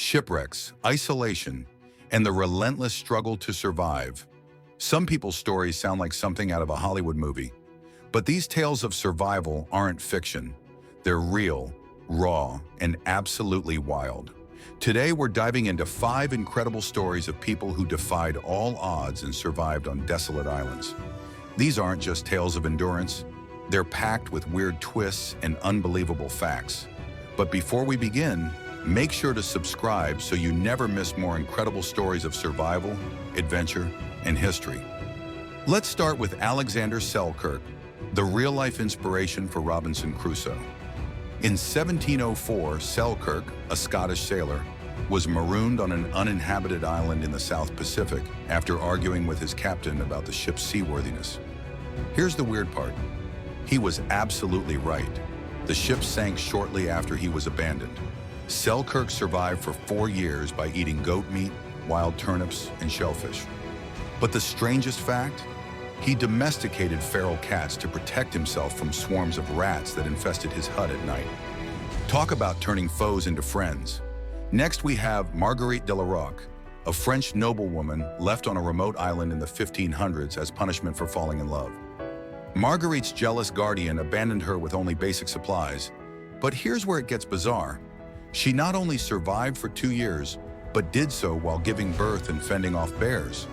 shipwrecks, isolation, and the relentless struggle to survive. Some people's stories sound like something out of a Hollywood movie, but these tales of survival aren't fiction. They're real, raw, and absolutely wild. Today, we're diving into 5 incredible stories of people who defied all odds and survived on desolate islands. These aren't just tales of endurance. They're packed with weird twists and unbelievable facts. But before we begin, make sure to subscribe so you never miss more incredible stories of survival, adventure, and history. Let's start with Alexander Selkirk, the real-life inspiration for Robinson Crusoe. In 1704, Selkirk, a Scottish sailor, was marooned on an uninhabited island in the South Pacific after arguing with his captain about the ship's seaworthiness. Here's the weird part. He was absolutely right. The ship sank shortly after he was abandoned. Selkirk survived for 4 years by eating goat meat, wild turnips, and shellfish. But the strangest fact? He domesticated feral cats to protect himself from swarms of rats that infested his hut at night. Talk about turning foes into friends. Next, we have Marguerite de la Rocque, a French noblewoman left on a remote island in the 1500s as punishment for falling in love. Marguerite's jealous guardian abandoned her with only basic supplies. But here's where it gets bizarre. She not only survived for 2 years, but did so while giving birth and fending off bears.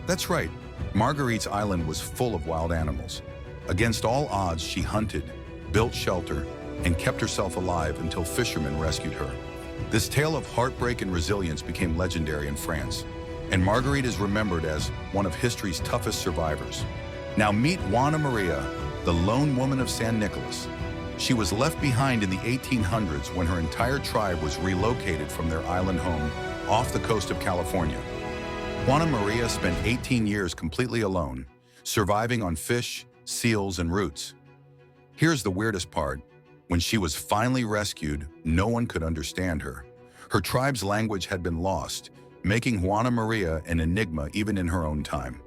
That's right, Marguerite's island was full of wild animals. Against all odds, she hunted, built shelter, and kept herself alive until fishermen rescued her. This tale of heartbreak and resilience became legendary in France, and Marguerite is remembered as one of history's toughest survivors. Now meet Juana Maria, the lone woman of San Nicolas. She was left behind in the 1800s when her entire tribe was relocated from their island home off the coast of California. Juana Maria spent 18 years completely alone, surviving on fish, seals, and roots. Here's the weirdest part. When she was finally rescued, no one could understand her. Her tribe's language had been lost, making Juana Maria an enigma even in her own time.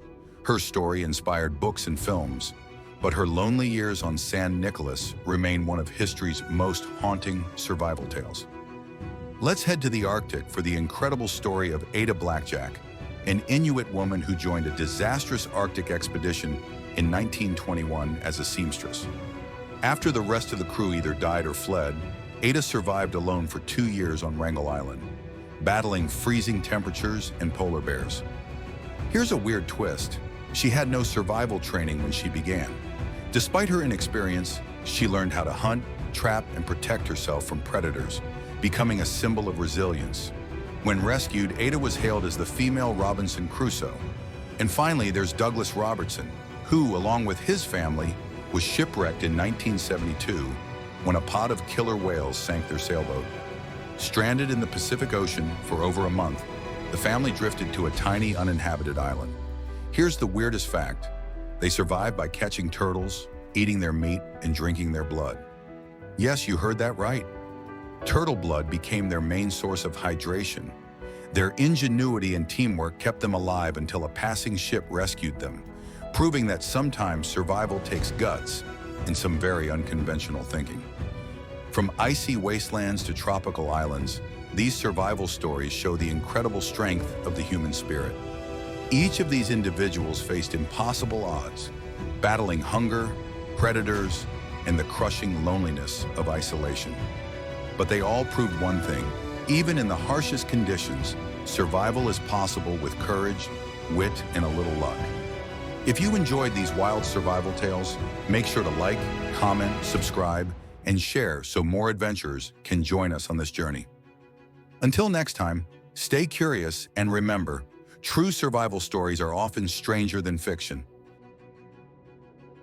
Her story inspired books and films, but her lonely years on San Nicolas remain one of history's most haunting survival tales. Let's head to the Arctic for the incredible story of Ada Blackjack, an Inuit woman who joined a disastrous Arctic expedition in 1921 as a seamstress. After the rest of the crew either died or fled, Ada survived alone for 2 years on Wrangel Island, battling freezing temperatures and polar bears. Here's a weird twist. She had no survival training when she began. Despite her inexperience, she learned how to hunt, trap, and protect herself from predators, becoming a symbol of resilience. When rescued, Ada was hailed as the female Robinson Crusoe. And finally, there's Douglas Robertson, who, along with his family, was shipwrecked in 1972 when a pod of killer whales sank their sailboat. Stranded in the Pacific Ocean for over a month, the family drifted to a tiny uninhabited island. Here's the weirdest fact. They survived by catching turtles, eating their meat, and drinking their blood. Yes, you heard that right. Turtle blood became their main source of hydration. Their ingenuity and teamwork kept them alive until a passing ship rescued them, proving that sometimes survival takes guts and some very unconventional thinking. From icy wastelands to tropical islands, these survival stories show the incredible strength of the human spirit. Each of these individuals faced impossible odds, battling hunger, predators, and the crushing loneliness of isolation. But they all proved one thing: even in the harshest conditions, survival is possible with courage, wit, and a little luck. If you enjoyed these wild survival tales, make sure to like, comment, subscribe, and share so more adventurers can join us on this journey. Until next time, stay curious and remember, true survival stories are often stranger than fiction.